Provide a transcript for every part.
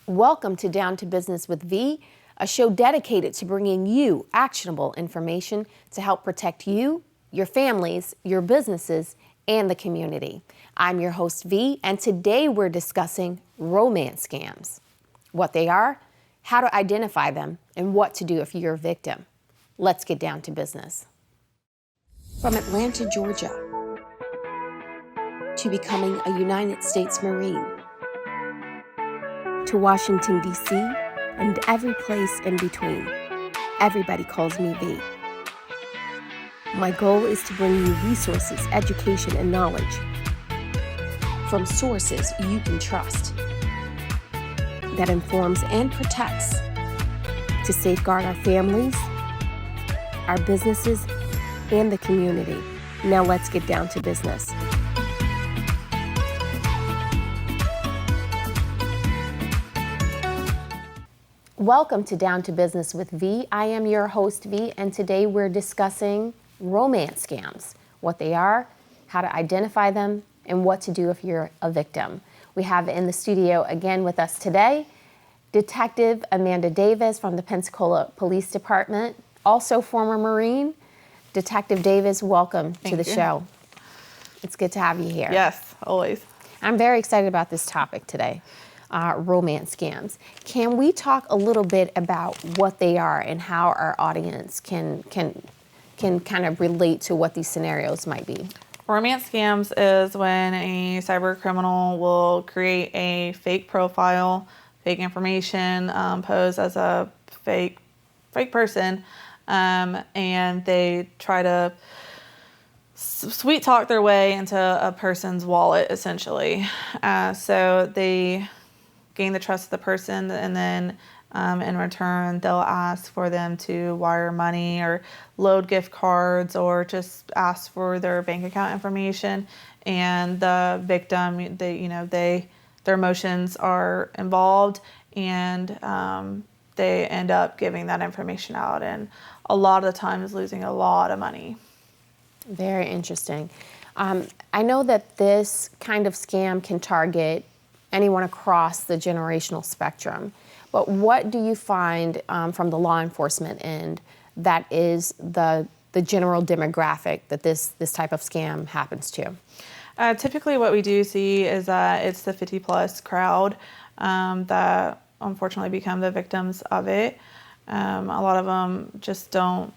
Welcome to Down to Business with V, a show dedicated to bringing you actionable information to help protect you, your families, your businesses, and the community. I'm your host V, and today we're discussing romance scams, what they are, how to identify them, and what to do if you're a victim. Let's get down to business. From Atlanta, Georgia, to becoming a United States Marine, to Washington, D.C., and every place in between. Everybody calls me V. My goal is to bring you resources, education, and knowledge from sources you can trust that informs and protects to safeguard our families, our businesses, and the community. Now let's get down to business. Welcome to Down to Business with V. I am your host V, and today we're discussing romance scams, what they are, how to identify them, and what to do if you're a victim. We have in the studio again with us today, Detective Amanda Davis from the Pensacola Police Department, also former Marine. Detective Davis, welcome to the show. It's good to have you here. Yes, always. I'm very excited about this topic today. Romance scams. Can we talk a little bit about what they are and how our audience can kind of relate to what these scenarios might be? Romance scams is when a cyber criminal will create a fake profile, fake information, pose as a fake person, and they try to sweet talk their way into a person's wallet, essentially. So they gain the trust of the person, and then in return they'll ask for them to wire money or load gift cards or just ask for their bank account information, and the victim, their emotions are involved, and they end up giving that information out, and a lot of the times losing a lot of money. Very interesting. I know that this kind of scam can target anyone across the generational spectrum. But what do you find from the law enforcement end that is the general demographic that this type of scam happens to? Typically what we do see is that it's the 50-plus crowd that unfortunately become the victims of it. A lot of them just aren't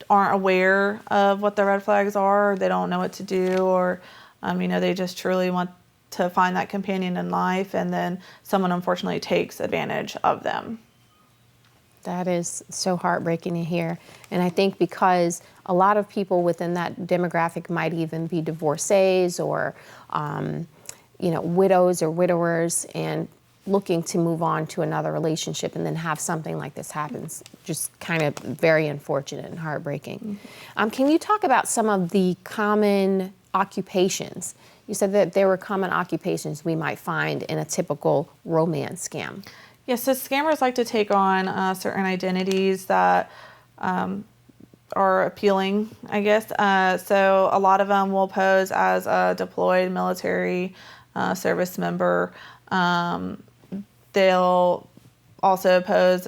aware of what the red flags are, or they don't know what to do, or they just truly want to find that companion in life, and then someone unfortunately takes advantage of them. That is so heartbreaking to hear. And I think because a lot of people within that demographic might even be divorcees or, widows or widowers and looking to move on to another relationship, and then have something like this happens. Just kind of very unfortunate and heartbreaking. Mm-hmm. Can you talk about some of the common occupations? You said that there were common occupations we might find in a typical romance scam. Yes, so scammers like to take on certain identities that are appealing, I guess. So a lot of them will pose as a deployed military service member. They'll also pose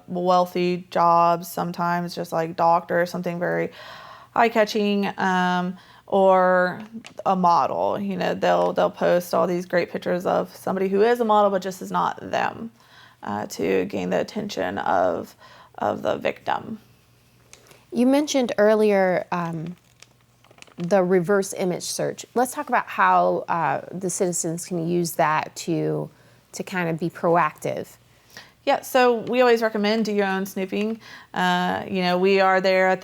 wealthy jobs, sometimes just like doctor, something very eye-catching. Or a model, they'll post all these great pictures of somebody who is a model but just is not them, to gain the attention of the victim. You mentioned earlier the reverse image search. Let's talk about how the citizens can use that to kind of be proactive. Yeah, so we always recommend do your own snooping. We are there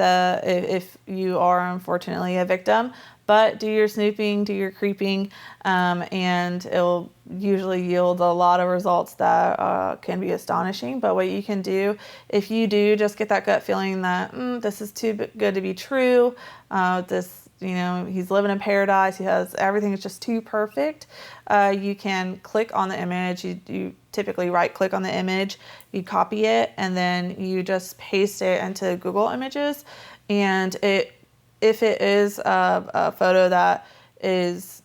if you are unfortunately a victim, but do your snooping, do your creeping, and it'll usually yield a lot of results that can be astonishing. But what you can do, if you do just get that gut feeling that this is too good to be true, he's living in paradise, he has everything is just too perfect, you can click on the image. You typically right click on the image, you copy it, and then you just paste it into Google Images, and if it is a photo that is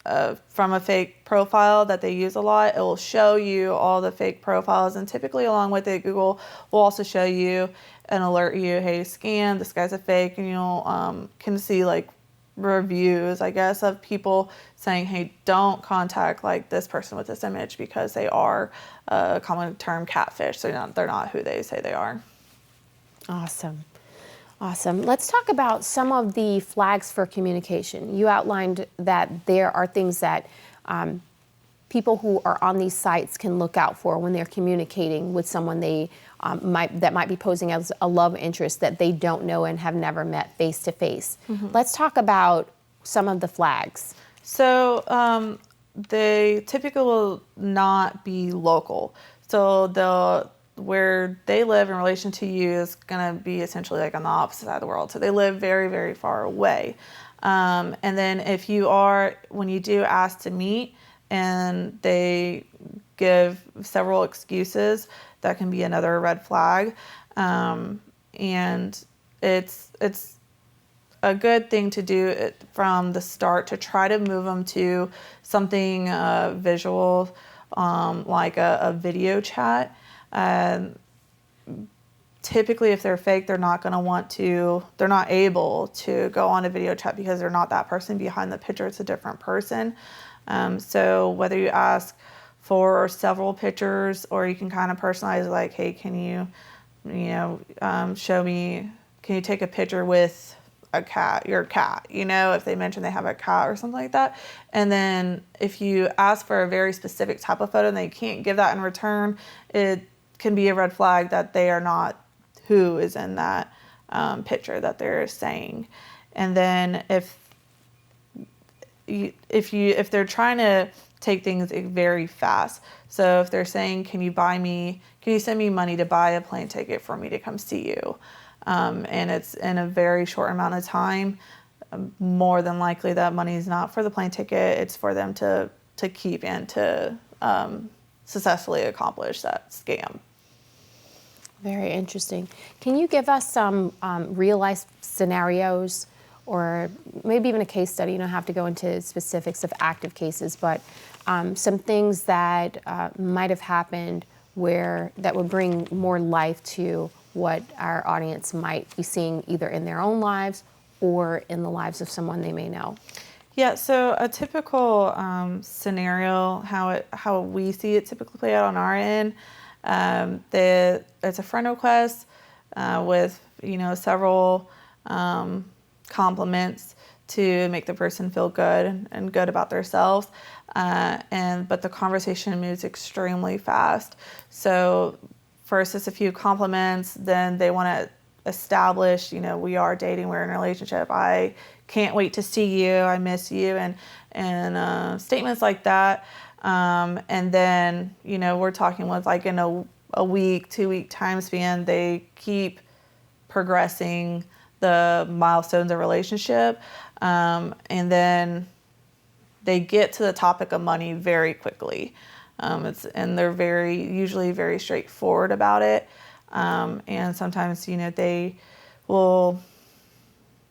from a fake profile that they use a lot. It will show you all the fake profiles, and typically along with it, Google will also show you and alert you, hey, scam, this guy's a fake, and you'll can see like reviews, I guess, of people saying, hey, don't contact like this person with this image because they are a common term catfish. So they're not who they say they are. Awesome. Awesome. Let's talk about some of the flags for communication. You outlined that there are things that people who are on these sites can look out for when they're communicating with someone they might be posing as a love interest that they don't know and have never met face to face. Let's talk about some of the flags. So they typically will not be local. So where they live in relation to you is going to be essentially like on the opposite side of the world. So they live very, very far away. And then when you do ask to meet and they give several excuses, that can be another red flag. And it's a good thing to do from the start to try to move them to something visual, like a video chat. Typically, if they're fake, they're not able to go on a video chat because they're not that person behind the picture. It's a different person. So whether you ask for several pictures or you can kind of personalize, like, hey, can you show me, can you take a picture with your cat, if they mention they have a cat or something like that. And then if you ask for a very specific type of photo and they can't give that in return, it can be a red flag that they are not who is in that picture that they're saying. And then if they're trying to take things very fast, so if they're saying, can you send me money to buy a plane ticket for me to come see you? And it's in a very short amount of time, more than likely that money is not for the plane ticket. It's for them to keep and to successfully accomplish that scam. Very interesting. Can you give us some real life scenarios or maybe even a case study? You don't have to go into specifics of active cases, but some things that might have happened that would bring more life to what our audience might be seeing either in their own lives or in the lives of someone they may know. Yeah, so a typical scenario, how we see it typically play out on our end, it's a friend request with several compliments to make the person feel good and good about themselves, but the conversation moves extremely fast. So first it's a few compliments, then they want to establish, we are dating, we're in a relationship, I can't wait to see you, I miss you, and statements like that. And then, we're talking with like in a week, 2-week time span, they keep progressing the milestones of relationship. And then they get to the topic of money very quickly. And they're usually very straightforward about it. And sometimes, they will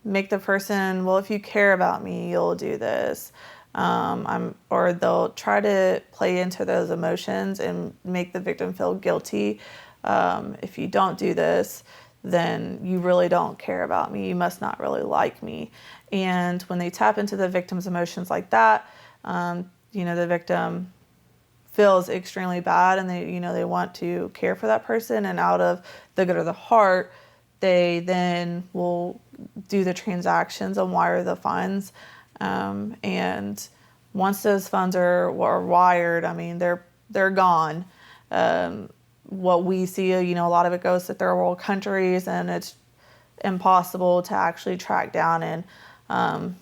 make the person, well, if you care about me, you'll do this. Or they'll try to play into those emotions and make the victim feel guilty. If you don't do this, then you really don't care about me. You must not really like me. And when they tap into the victim's emotions like that, the victim feels extremely bad and they want to care for that person. And out of the good of the heart, they then will do the transactions and wire the funds. And once those funds are wired, they're gone. What we see, a lot of it goes to third world countries, and it's impossible to actually track down and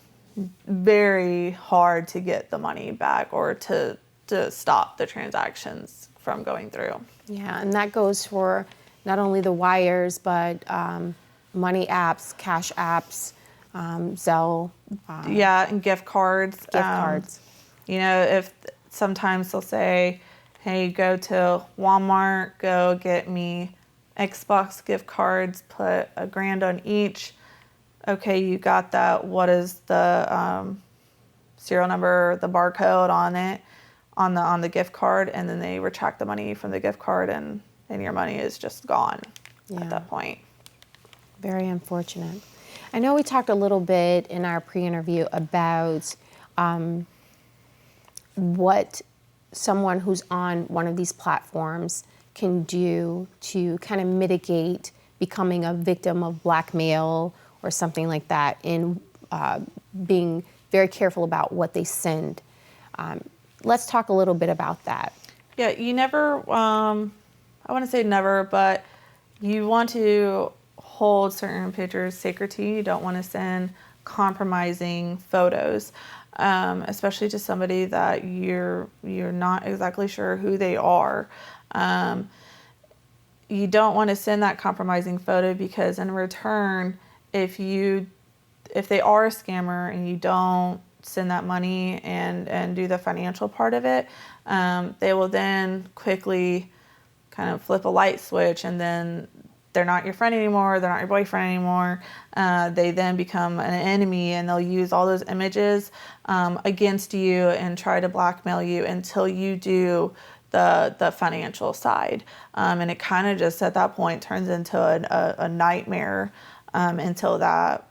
very hard to get the money back or to stop the transactions from going through. Yeah, and that goes for not only the wires, but money apps, cash apps, Zelle. And gift cards. If sometimes they'll say, hey, go to Walmart, go get me Xbox gift cards, put $1,000 on each. Okay, you got that. What is the serial number, the barcode on it, on the gift card, and then they retract the money from the gift card, and your money is just gone at that point. Very unfortunate. I know we talked a little bit in our pre-interview about what someone who's on one of these platforms can do to kind of mitigate becoming a victim of blackmail or something like that, in being very careful about what they send. Let's talk a little bit about that. Yeah, you never, I wouldn't say never, but you want to hold certain pictures sacred to you. You don't want to send compromising photos, especially to somebody that you're not exactly sure who they are. You don't want to send that compromising photo, because in return, if they are a scammer and you don't send that money and do the financial part of it, they will then quickly kind of flip a light switch, and then they're not your friend anymore, they're not your boyfriend anymore. They then become an enemy, and they'll use all those images against you and try to blackmail you until you do the financial side. And it kind of just at that point turns into a nightmare until that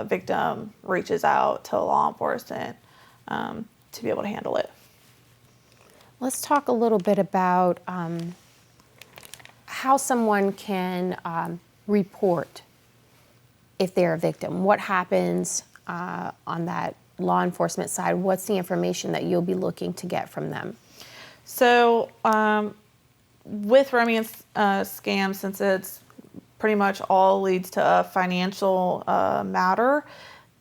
victim reaches out to law enforcement to be able to handle it. Let's talk a little bit about how someone can report if they're a victim. What happens on that law enforcement side? What's the information that you'll be looking to get from them? So with romance scams, since it's pretty much all leads to a financial matter,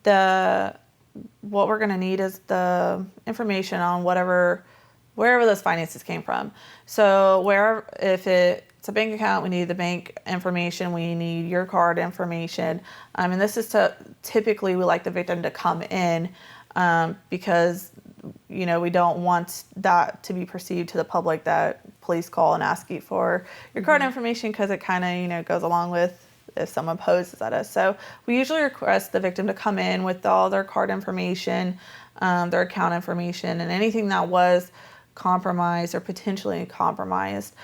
what we're going to need is the information on wherever those finances came from. So if it's a bank account, we need the bank information, we need your card information. And this is typically we like the victim to come in because we don't want that to be perceived to the public that police call and ask you for your card information, because it kind of goes along with if someone poses at us. So we usually request the victim to come in with all their card information, their account information, and anything that was compromised or potentially compromised.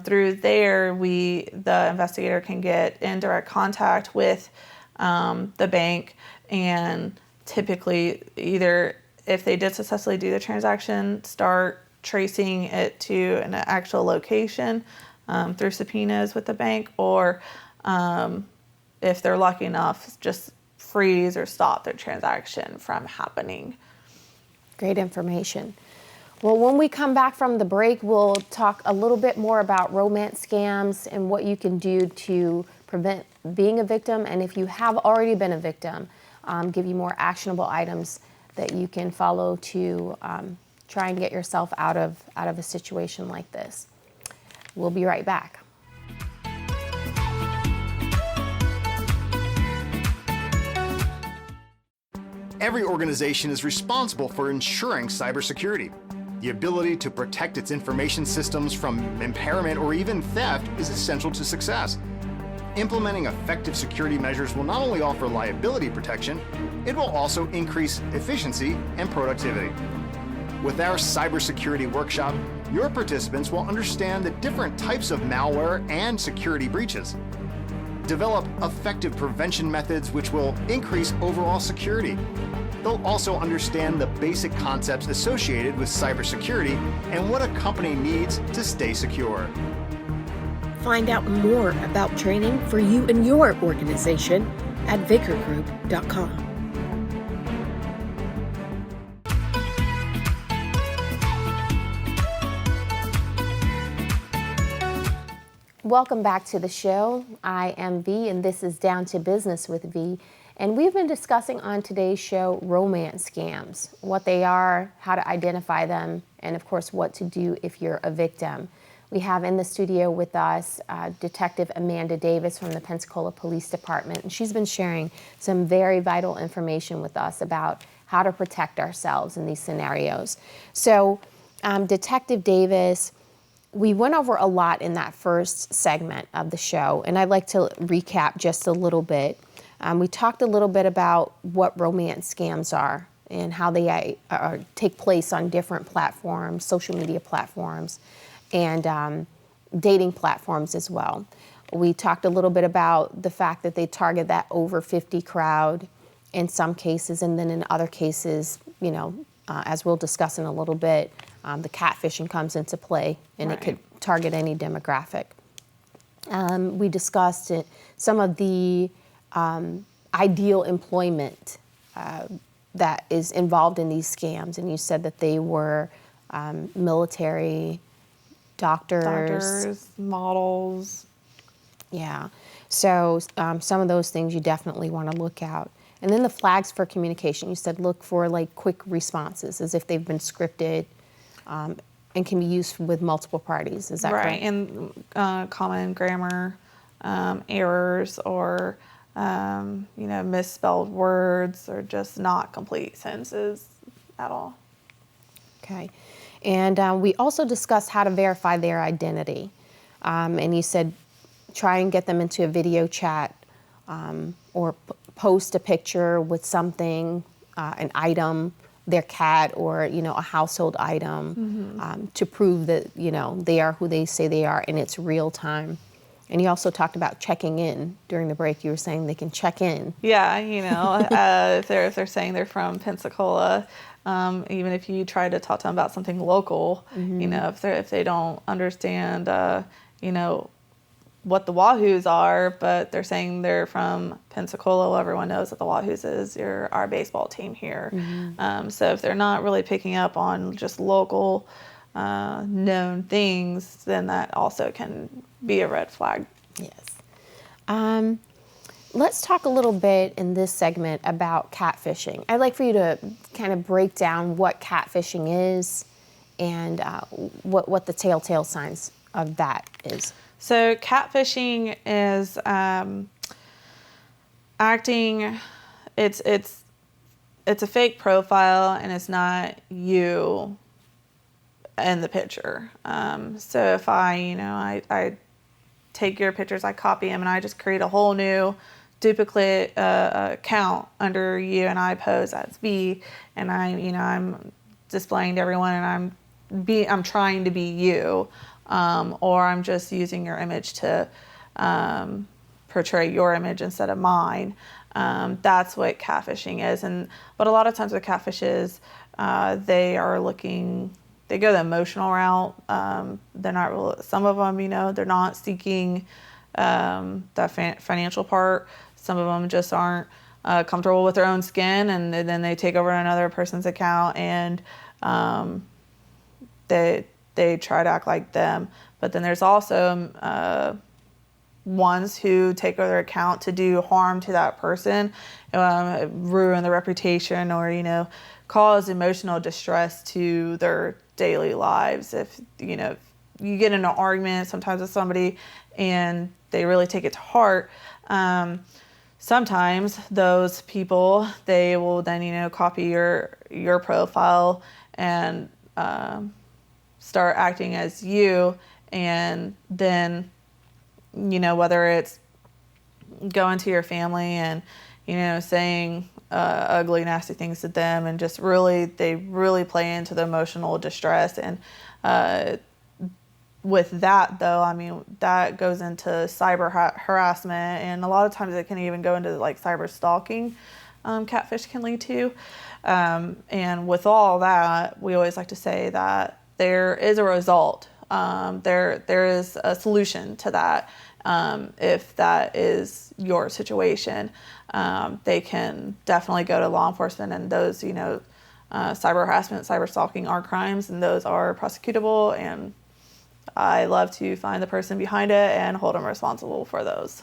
Through there, the investigator can get in direct contact with the bank, and typically either if they did successfully do the transaction, start tracing it to an actual location through subpoenas with the bank, or if they're lucky enough, just freeze or stop their transaction from happening. Great information. Well, when we come back from the break, we'll talk a little bit more about romance scams and what you can do to prevent being a victim. And if you have already been a victim, give you more actionable items that you can follow to try and get yourself out of a situation like this. We'll be right back. Every organization is responsible for ensuring cybersecurity. The ability to protect its information systems from impairment or even theft is essential to success. Implementing effective security measures will not only offer liability protection, it will also increase efficiency and productivity. With our cybersecurity workshop, your participants will understand the different types of malware and security breaches. Develop effective prevention methods which will increase overall security. They'll also understand the basic concepts associated with cybersecurity and what a company needs to stay secure. Find out more about training for you and your organization at vicargroup.com. Welcome back to the show. I am V, and this is Down to Business with V. And we've been discussing on today's show romance scams, what they are, how to identify them, and of course what to do if you're a victim. We have in the studio with us Detective Amanda Davis from the Pensacola Police Department, and she's been sharing some very vital information with us about how to protect ourselves in these scenarios. So, Detective Davis, we went over a lot in that first segment of the show, and I'd like to recap just a little bit. We talked a little bit about what romance scams are, and how they take place on different platforms, social media platforms, and dating platforms as well. We talked a little bit about the fact that they target that over 50 crowd in some cases, and then in other cases, as we'll discuss in a little bit, the catfishing comes into play, and it could target any demographic. We discussed some of the ideal employment that is involved in these scams, and you said that they were military, doctors, models. Yeah, so some of those things you definitely want to look out. And then the flags for communication, you said look for like quick responses as if they've been scripted and can be used with multiple parties. Is that correct? Right, and common grammar errors or misspelled words or just not complete sentences at all. Okay, and we also discussed how to verify their identity. And you said try and get them into a video chat or post a picture with something, an item, their cat, or a household item, to prove that they are who they say they are, and it's real time. And you also talked about checking in during the break. You were saying they can check in. Yeah, if they're saying they're from Pensacola, even if you try to talk to them about something local, if they don't understand, what the Wahoos are, but they're saying they're from Pensacola. Well, everyone knows that the Wahoos is our baseball team here. So if they're not really picking up on just local known things, then that also can be a red flag. Yes. Let's talk a little bit in this segment about catfishing. I'd like for you to kind of break down what catfishing is and what the telltale signs of that is. So catfishing is acting. It's a fake profile, and it's not you in the picture. So if I take your pictures, I copy them, and I just create a whole new duplicate account under you, and I pose as V, and I'm displaying to everyone, and I'm trying to be you. Or I'm just using your image to portray your image instead of mine. That's what catfishing is. But a lot of times with catfishes, they go the emotional route. They're not really, some of them, they're not seeking that financial part. Some of them just aren't comfortable with their own skin, and then they take over another person's account and they try to act like them. But then there's also ones who take over their account to do harm to that person, ruin their reputation, or cause emotional distress to their daily lives. If you get in an argument sometimes with somebody and they really take it to heart, sometimes those people, they will then copy your profile and start acting as you, and then whether it's going to your family and saying ugly, nasty things to them, and just they really play into the emotional distress. And with that, though, that goes into cyber harassment, and a lot of times it can even go into like cyber stalking. Catfish can lead to, and with all that, we always like to say that there is a result. There is a solution to that. If that is your situation, they can definitely go to law enforcement, and those, cyber harassment, cyber stalking are crimes, and those are prosecutable. And I love to find the person behind it and hold them responsible for those.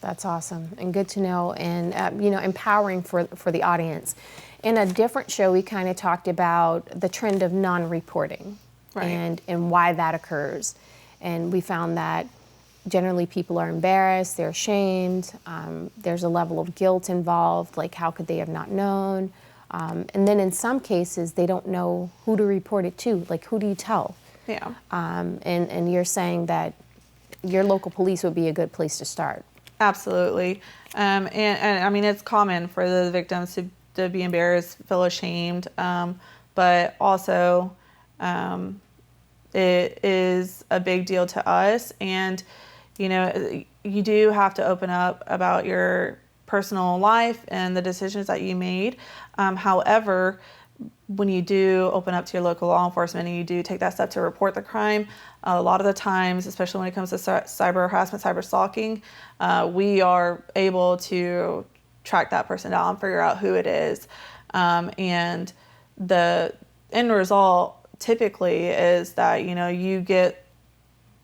That's awesome and good to know, and empowering for the audience. In a different show, we kind of talked about the trend of non-reporting. Right. And why that occurs. And we found that generally people are embarrassed, they're ashamed, there's a level of guilt involved, like how could they have not known? And then in some cases, they don't know who to report it to, like who do you tell? Yeah. And you're saying that your local police would be a good place to start. Absolutely. And it's common for the victims to to be embarrassed, feel ashamed, but also it is a big deal to us. And, you know, you do have to open up about your personal life and the decisions that you made. However, when you do open up to your local law enforcement and you do take that step to report the crime, a lot of the times, especially when it comes to cyber harassment, cyber stalking, we are able to track that person down and figure out who it is. And the end result typically is that, you know, you get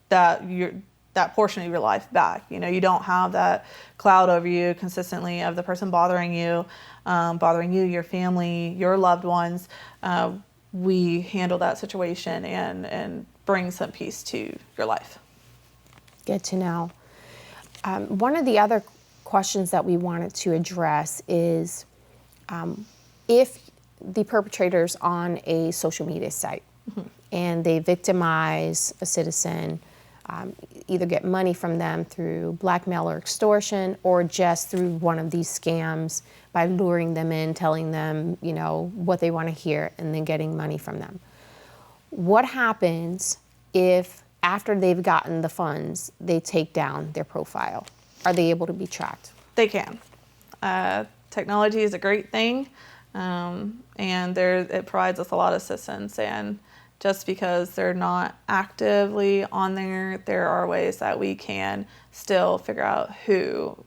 that portion of your life back. You know, you don't have that cloud over you consistently of the person bothering you, your family, your loved ones. We handle that situation and bring some peace to your life. Good to know. One of the other questions that we wanted to address is if the perpetrator's on a social media site and they victimize a citizen, either get money from them through blackmail or extortion, or just through one of these scams by luring them in, telling them, you know, what they want to hear, and then getting money from them. What happens if, after they've gotten the funds, they take down their profile? Are they able to be tracked? They can. Technology is a great thing, and it provides us a lot of assistance. And just because they're not actively on there, there are ways that we can still figure out who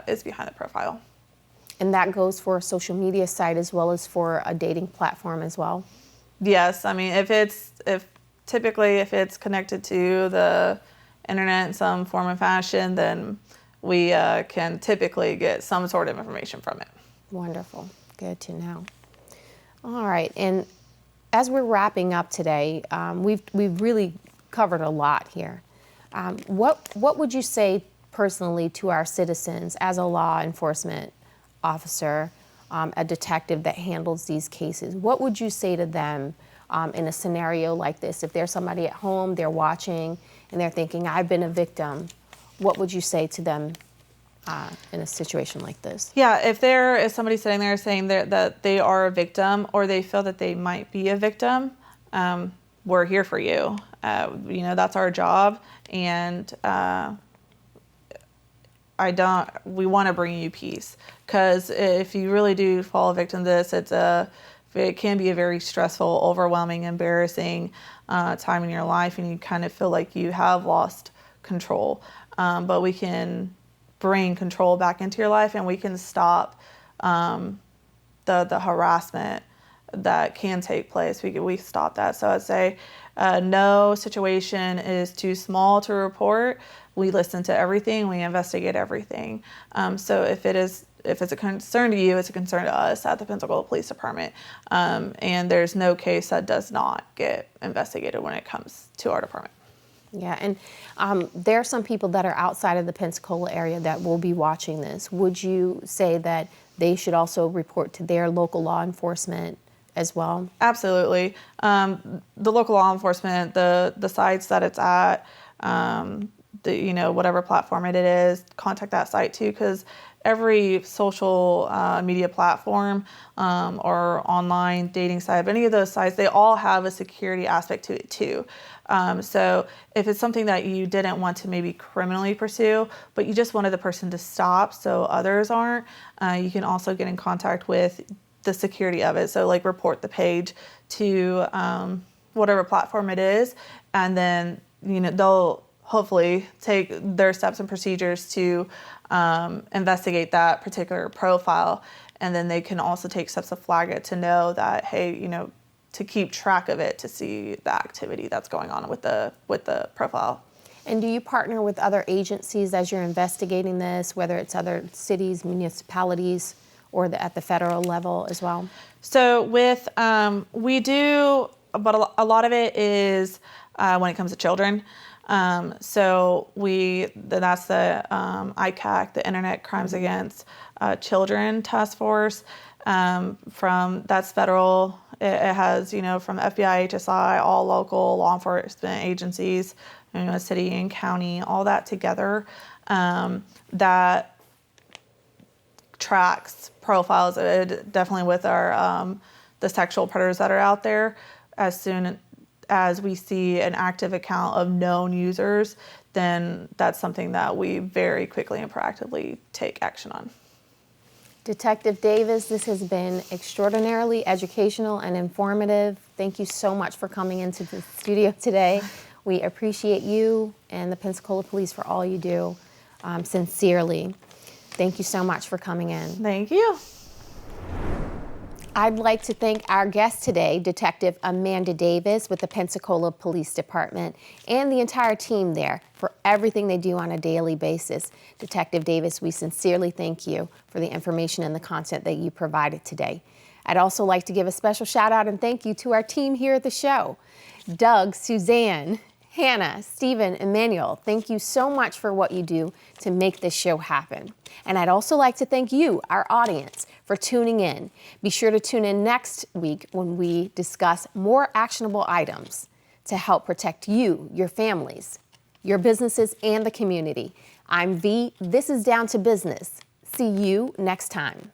is behind the profile. And that goes for a social media site as well as for a dating platform as well? Yes, I mean, if it's connected to the internet in some form or fashion, then we can typically get some sort of information from it. Wonderful, good to know. All right, and as we're wrapping up today, we've really covered a lot here. What would you say personally to our citizens as a law enforcement officer, a detective that handles these cases? What would you say to them in a scenario like this? If there's somebody at home, they're watching, and they're thinking, I've been a victim, what would you say to them in a situation like this? Yeah, if there is somebody sitting there saying that they are a victim, or they feel that they might be a victim, we're here for you. You know, that's our job, and we want to bring you peace, because if you really do fall victim to this, it can be a very stressful, overwhelming, embarrassing time in your life, and you kind of feel like you have lost control. But we can bring control back into your life, and we can stop the harassment that can take place. We stop that. So I'd say no situation is too small to report. We listen to everything. We investigate everything. So if it's a concern to you, it's a concern to us at the Pensacola Police Department. And there's no case that does not get investigated when it comes to our department. Yeah, and there are some people that are outside of the Pensacola area that will be watching this. Would you say that they should also report to their local law enforcement as well? Absolutely. The local law enforcement, the sites that it's at, whatever platform it is, contact that site too, because every social media platform or online dating site, any of those sites, they all have a security aspect to it too. So if it's something that you didn't want to maybe criminally pursue, but you just wanted the person to stop so others aren't, you can also get in contact with the security of it. So like report the page to whatever platform it is, and then they'll hopefully take their steps and procedures to investigate that particular profile, and then they can also take steps to flag it to know that, hey, to keep track of it, to see the activity that's going on with the profile. And do you partner with other agencies as you're investigating this, whether it's other cities, municipalities, or at the federal level as well? So we do, but a lot of it is when it comes to children. So that's the ICAC, the Internet Crimes Against Children Task Force. That's federal. It has, from FBI, HSI, all local law enforcement agencies, city and county, all that together, that tracks profiles, definitely with our the sexual predators that are out there. As soon as we see an active account of known users, then that's something that we very quickly and proactively take action on. Detective Davis, this has been extraordinarily educational and informative. Thank you so much for coming into the studio today. We appreciate you and the Pensacola Police for all you do, sincerely. Thank you so much for coming in. Thank you. I'd like to thank our guest today, Detective Amanda Davis with the Pensacola Police Department, and the entire team there for everything they do on a daily basis. Detective Davis, we sincerely thank you for the information and the content that you provided today. I'd also like to give a special shout out and thank you to our team here at the show. Doug, Suzanne, Hannah, Stephen, Emmanuel, thank you so much for what you do to make this show happen. And I'd also like to thank you, our audience, for tuning in. Be sure to tune in next week when we discuss more actionable items to help protect you, your families, your businesses, and the community. I'm V. This is Down to Business. See you next time.